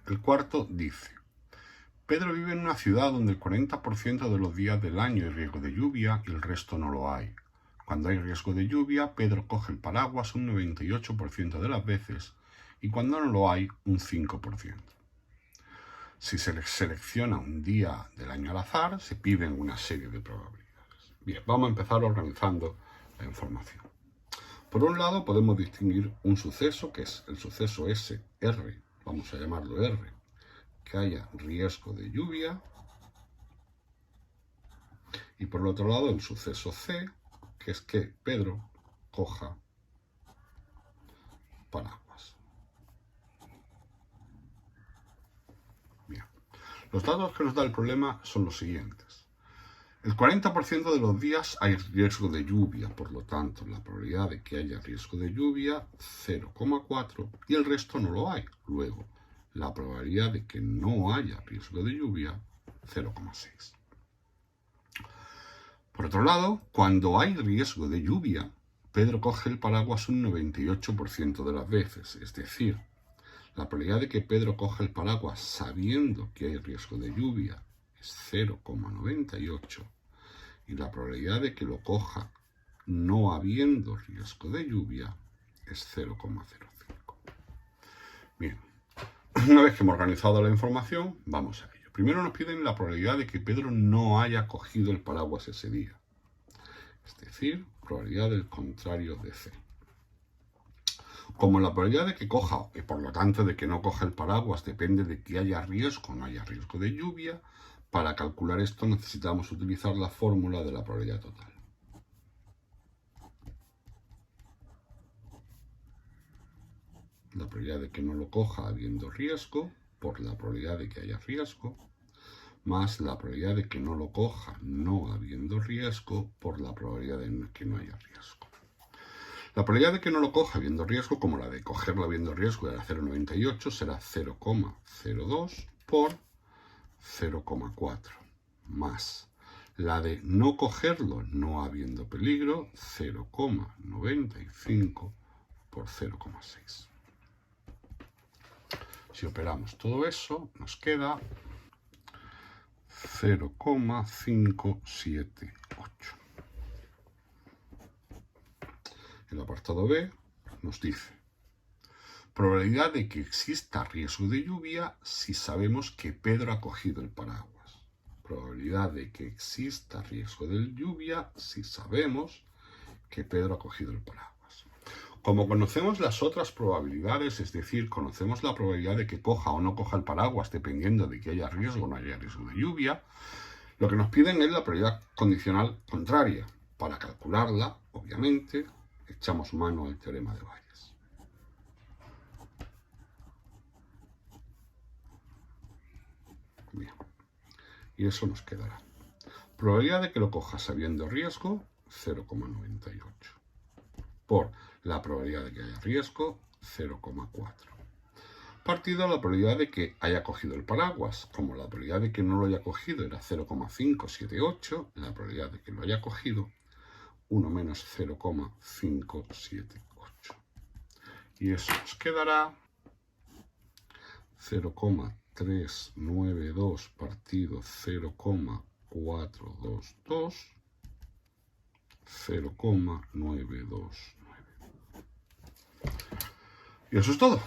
El cuarto dice: Pedro vive en una ciudad donde el 40% de los días del año hay riesgo de lluvia y el resto no lo hay. Cuando hay riesgo de lluvia, Pedro coge el paraguas un 98% de las veces y cuando no lo hay, un 5%. Si se selecciona un día del año al azar, se piden una serie de probabilidades. Bien, vamos a empezar organizando la información. Por un lado, podemos distinguir un suceso, que es el suceso S, R, vamos a llamarlo R, que haya riesgo de lluvia. Y por el otro lado, el suceso C, que es que Pedro coja paraguas. Bien. Los datos que nos da el problema son los siguientes. El 40% de los días hay riesgo de lluvia, por lo tanto, la probabilidad de que haya riesgo de lluvia, 0,4, y el resto no lo hay. Luego, la probabilidad de que no haya riesgo de lluvia, 0,6. Por otro lado, cuando hay riesgo de lluvia, Pedro coge el paraguas un 98% de las veces, es decir, la probabilidad de que Pedro coja el paraguas sabiendo que hay riesgo de lluvia es 0,98 y la probabilidad de que lo coja no habiendo riesgo de lluvia es 0,05. Bien, una vez que hemos organizado la información, vamos a ello. Primero nos piden la probabilidad de que Pedro no haya cogido el paraguas ese día, es decir, probabilidad del contrario de C. Como la probabilidad de que coja, y por lo tanto de que no coja el paraguas, depende de que haya riesgo o no haya riesgo de lluvia, para calcular esto necesitamos utilizar la fórmula de la probabilidad total. La probabilidad de que no lo coja habiendo riesgo, por la probabilidad de que haya riesgo, más la probabilidad de que no lo coja no habiendo riesgo, por la probabilidad de que no haya riesgo. La probabilidad de que no lo coja habiendo riesgo, como la de cogerlo habiendo riesgo era 0,98, será 0,02 por 0,4, más la de no cogerlo no habiendo peligro, 0,95 por 0,6. Si operamos todo eso, nos queda 0,578. El apartado B nos dice: probabilidad de que exista riesgo de lluvia si sabemos que Pedro ha cogido el paraguas. Probabilidad de que exista riesgo de lluvia si sabemos que Pedro ha cogido el paraguas. Como conocemos las otras probabilidades, es decir, conocemos la probabilidad de que coja o no coja el paraguas dependiendo de que haya riesgo o no haya riesgo de lluvia, lo que nos piden es la probabilidad condicional contraria. Para calcularla, obviamente, echamos mano al teorema de Bayes. Bien. Y eso nos quedará. Probabilidad de que lo coja sabiendo riesgo, 0,98. Por la probabilidad de que haya riesgo, 0,4. Partido la probabilidad de que haya cogido el paraguas. Como la probabilidad de que no lo haya cogido era 0,578, la probabilidad de que lo haya cogido, 1 menos 0,578. Y eso nos quedará 0,392 partido 0,422, 0,929. Y eso es todo.